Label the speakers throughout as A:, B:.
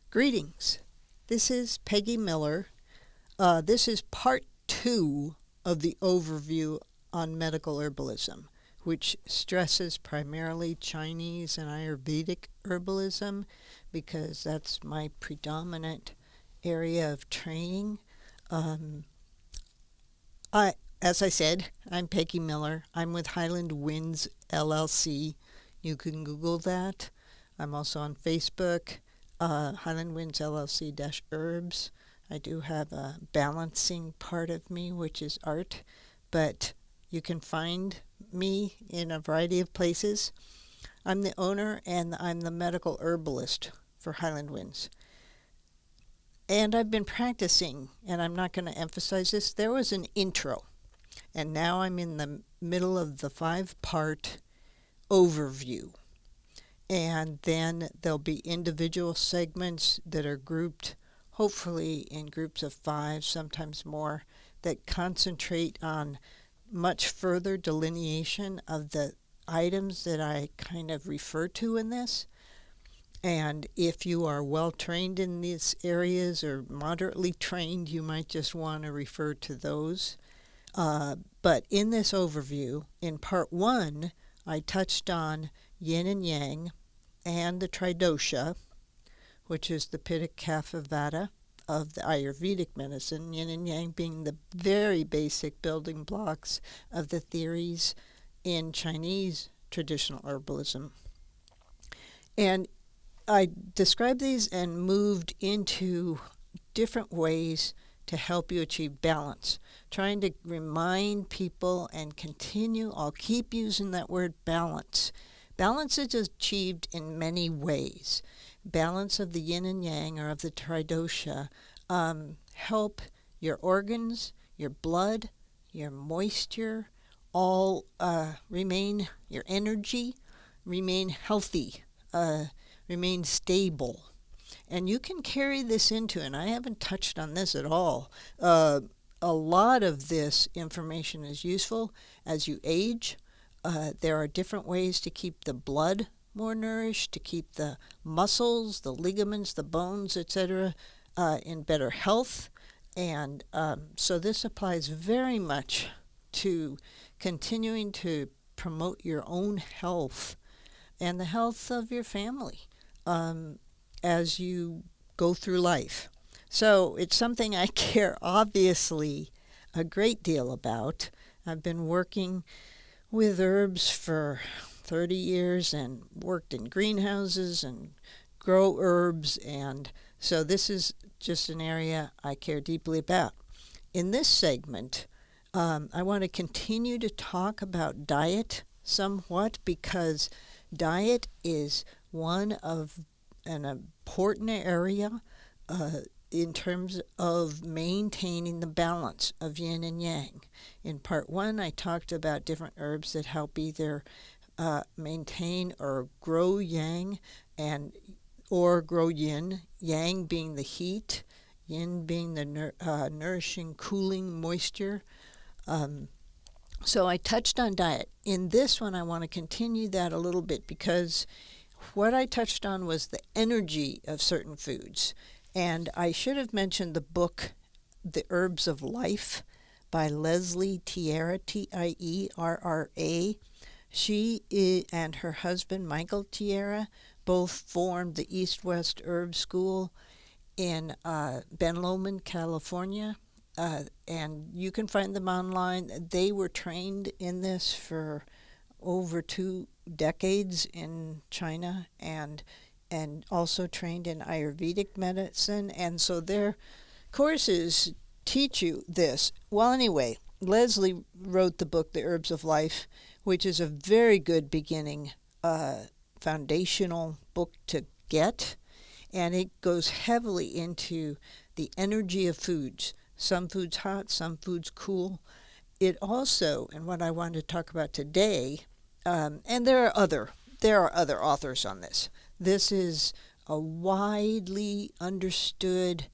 A: Greetings. This is Peggy Miller. This is part 2 of the overview on medical herbalism, which stresses primarily Chinese and Ayurvedic herbalism because that's my predominant area of training. As I said, I'm Peggy Miller. I'm with Highland Winds LLC. You can Google that. I'm also on Facebook. Highland Winds LLC herbs. I do have a balancing part of me, which is art, but you can find me in a variety of places. I'm the owner and I'm the medical herbalist for Highland Winds. And I've been practicing, and I'm not going to emphasize this. There was an intro, and now I'm in the middle of the 5-part overview. And then there'll be individual segments that are grouped, hopefully in groups of 5, sometimes more, that concentrate on much further delineation of the items that I kind of refer to in this. And if you are well trained in these areas or moderately trained, you might just want to refer to those. But in this overview, in part 1, I touched on yin and yang and the tridosha, which is the pitta kapha vata of the Ayurvedic medicine, yin and yang being the very basic building blocks of the theories in Chinese traditional herbalism. And I described these and moved into different ways to help you achieve balance, trying to remind people and continue. I'll keep using that word balance. Balance is achieved in many ways. Balance of the yin and yang or of the tridosha help your organs, your blood, your moisture, all remain, your energy, remain healthy, remain stable. And you can carry this into, and I haven't touched on this at all, a lot of this information is useful as you age. There are different ways to keep the blood more nourished, to keep the muscles, the ligaments, the bones, etc., in better health. And so this applies very much to continuing to promote your own health and the health of your family as you go through life. So it's something I care obviously a great deal about. I've been working with herbs for 30 years and worked in greenhouses and grow herbs, and so this is just an area I care deeply about. In this segment, I want to continue to talk about diet somewhat because diet is one of an important area in terms of maintaining the balance of yin and yang. In part 1, I talked about different herbs that help either maintain or grow yang or grow yin, yang being the heat, yin being the nourishing, cooling moisture. So I touched on diet. In this one, I want to continue that a little bit because what I touched on was the energy of certain foods. And I should have mentioned the book, The Herbs of Life, by Leslie Tierra, Tierra. She and her husband, Michael Tierra, both formed the East-West Herb School in Ben Lomond, California. And you can find them online. They were trained in this for over 2 decades in China and also trained in Ayurvedic medicine. And so their courses teach you this. Well, anyway, Leslie wrote the book, The Herbs of Life, which is a very good beginning foundational book to get. And it goes heavily into the energy of foods. Some foods hot, some foods cool. It also, and what I want to talk about today, and there are other authors on this. This is a widely understood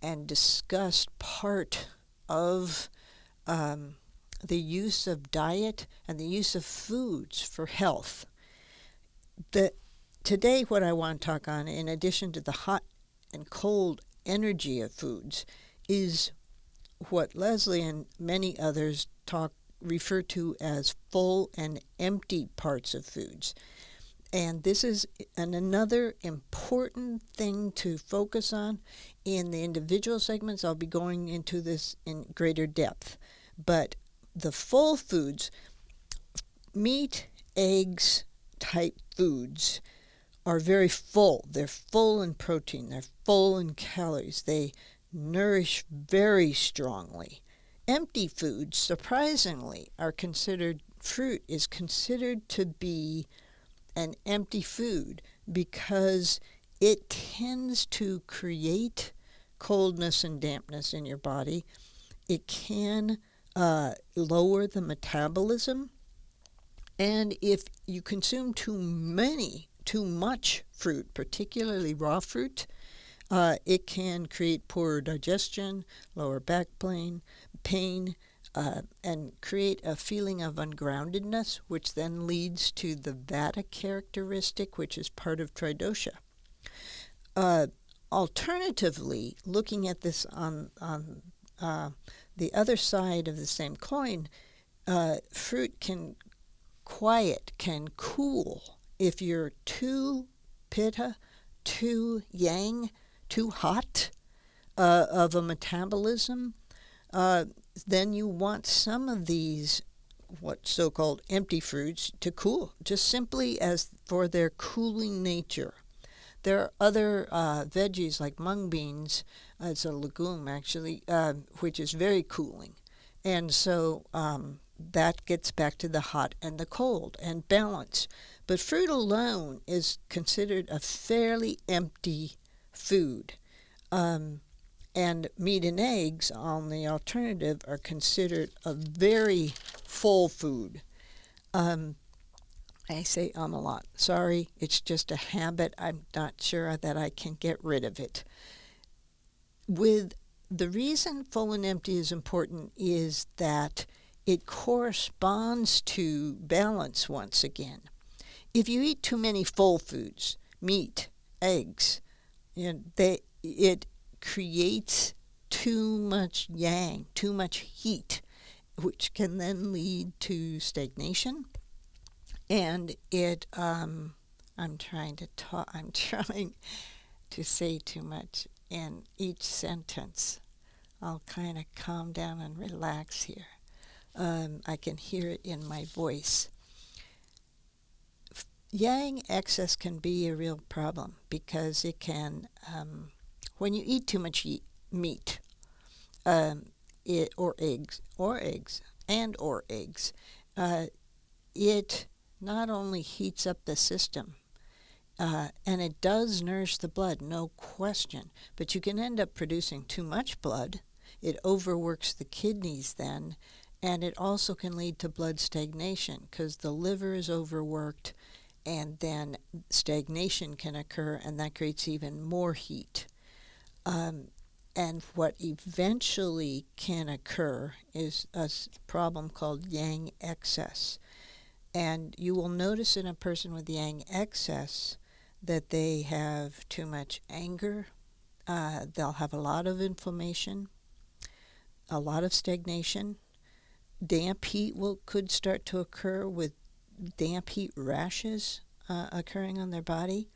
A: and discussed part of the use of diet and the use of foods for health. Today what I want to talk on, in addition to the hot and cold energy of foods is what Leslie and many others refer to as full and empty parts of foods. And this is another important thing to focus on. In the individual segments, I'll be going into this in greater depth. But the full foods, meat, eggs type foods, are very full. They're full in protein. They're full in calories. They nourish very strongly. Empty foods, surprisingly, fruit is considered to be an empty food because it tends to create coldness and dampness in your body. It can lower the metabolism. And if you consume too much fruit, particularly raw fruit, it can create poorer digestion, lower back pain, and create a feeling of ungroundedness, which then leads to the vata characteristic, which is part of tridosha. Alternatively, looking at this on the other side of the same coin, fruit can cool. If you're too pitta, too yang, too hot of a metabolism, then you want some of these what so-called empty fruits to cool, just simply as for their cooling nature. There are other veggies like mung beans, it's a legume actually, which is very cooling. And so that gets back to the hot and the cold and balance. But fruit alone is considered a fairly empty food. And meat and eggs, on the alternative, are considered a very full food. I say a lot. Sorry, it's just a habit. I'm not sure that I can get rid of it. With the reason full and empty is important is that it corresponds to balance once again. If you eat too many full foods, meat, eggs, it creates too much yang, too much heat, which can then lead to stagnation. And I'm trying to say too much in each sentence. I'll kind of calm down and relax here. I can hear it in my voice. Yang excess can be a real problem because it can, when you eat too much meat, or eggs, it not only heats up the system, and it does nourish the blood, no question, but you can end up producing too much blood. It overworks the kidneys then, and it also can lead to blood stagnation because the liver is overworked, and then stagnation can occur, and that creates even more heat. And what eventually can occur is a problem called yang excess. And you will notice in a person with yang excess that they have too much anger. They'll have a lot of inflammation, a lot of stagnation. Damp heat could start to occur with damp heat rashes occurring on their body.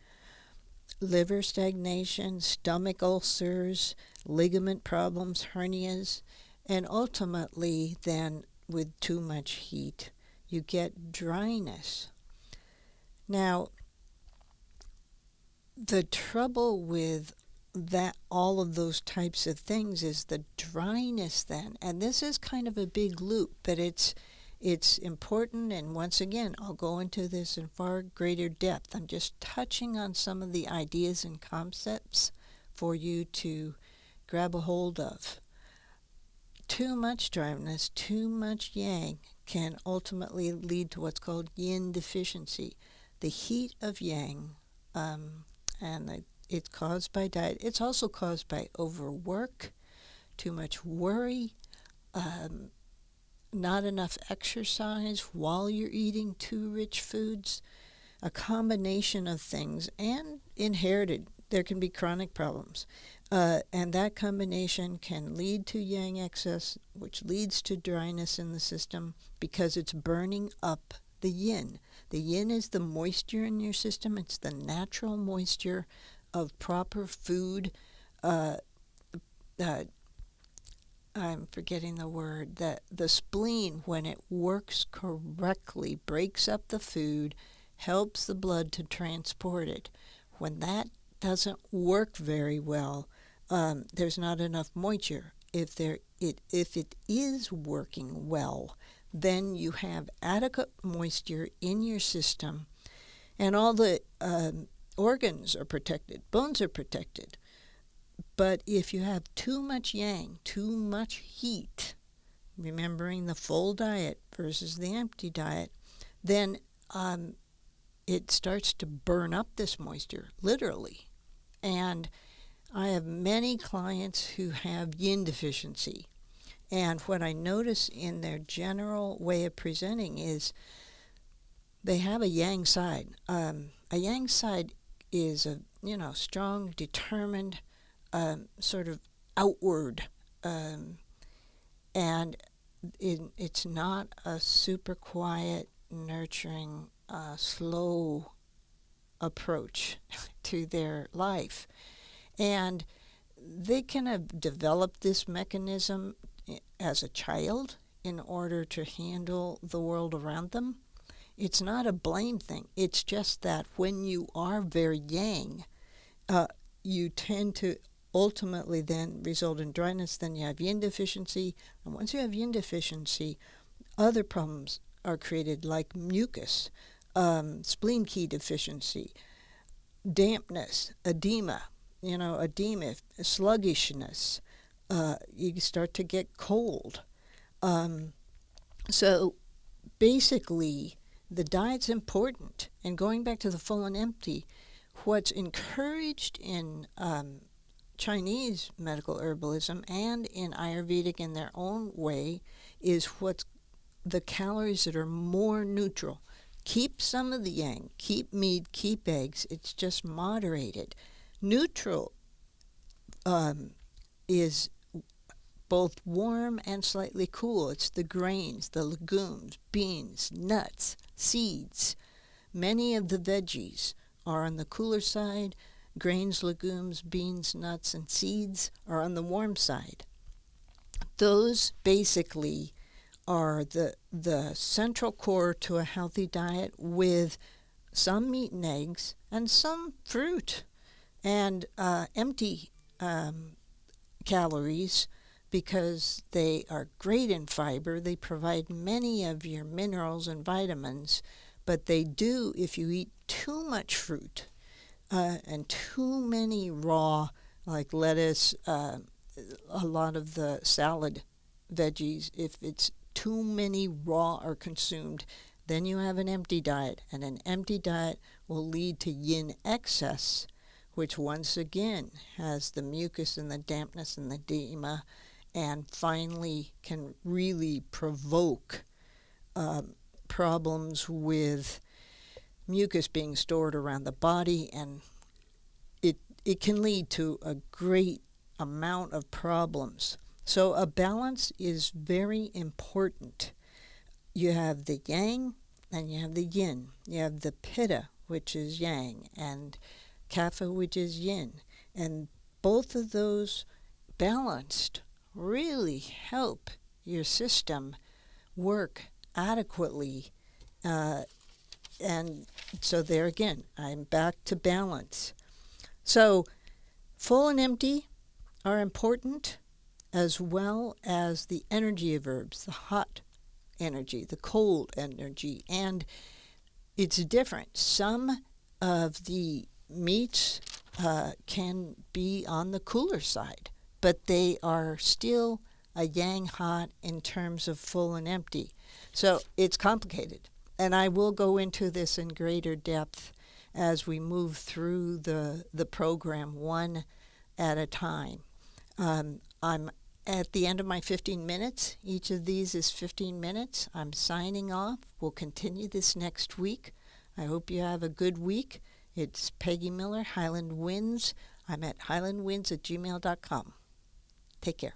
A: Liver stagnation, stomach ulcers, ligament problems, hernias, and ultimately then with too much heat, you get dryness. Now, the trouble with all of those types of things is the dryness then, and this is kind of a big loop, but it's important, and once again, I'll go into this in far greater depth. I'm just touching on some of the ideas and concepts for you to grab a hold of. Too much dryness, too much yang can ultimately lead to what's called yin deficiency. The heat of yang, it's caused by diet. It's also caused by overwork, too much worry, not enough exercise while you're eating too rich foods, a combination of things, and inherited there can be chronic problems. And that combination can lead to yang excess, which leads to dryness in the system because it's burning up the yin. The yin is the moisture in your system. It's the natural moisture of proper food. I'm forgetting the word. The spleen, when it works correctly, breaks up the food, helps the blood to transport it. When that doesn't work very well, there's not enough moisture. If it is working well, then you have adequate moisture in your system, and all the organs are protected, bones are protected. But if you have too much yang, too much heat, remembering the full diet versus the empty diet, then it starts to burn up this moisture, literally. And I have many clients who have yin deficiency. And what I notice in their general way of presenting is they have a yang side. A yang side is a strong, determined, sort of outward, and it's not a super quiet, nurturing, slow approach to their life. And they can have developed this mechanism as a child in order to handle the world around them. It's not a blame thing. It's just that when you are very yang, you tend to ultimately then result in dryness. Then you have yin deficiency. And once you have yin deficiency, other problems are created like mucus, spleen key deficiency, dampness, edema, sluggishness. You start to get cold. So basically, the diet's important. And going back to the full and empty, what's encouraged in Chinese medical herbalism and in Ayurvedic in their own way is what's the calories that are more neutral. Keep some of the yang, keep meat, keep eggs. It's just moderated. Neutral is both warm and slightly cool. It's the grains, the legumes, beans, nuts, seeds. Many of the veggies are on the cooler side. Grains, legumes, beans, nuts, and seeds are on the warm side. Those basically are the central core to a healthy diet, with some meat and eggs and some fruit and empty calories, because they are great in fiber. They provide many of your minerals and vitamins, but they do, if you eat too much fruit and too many raw, like lettuce, a lot of the salad veggies, if it's too many raw are consumed, then you have an empty diet. And an empty diet will lead to yin excess, which once again has the mucus and the dampness and the edema, and finally can really provoke problems with mucus being stored around the body, and it can lead to a great amount of problems. So a balance is very important. You have the yang and you have the yin. You have the pitta, which is yang, and kapha, which is yin. And both of those balanced really help your system work adequately. And so there again, I'm back to balance. So full and empty are important, as well as the energy of herbs, the hot energy, the cold energy. And it's different. Some of the meats can be on the cooler side, but they are still a yang hot in terms of full and empty. So it's complicated. And I will go into this in greater depth as we move through the program, one at a time. I'm at the end of my 15 minutes. Each of these is 15 minutes. I'm signing off. We'll continue this next week. I hope you have a good week, It's Peggy Miller, Highland Winds. I'm at highlandwinds@gmail.com. Take care.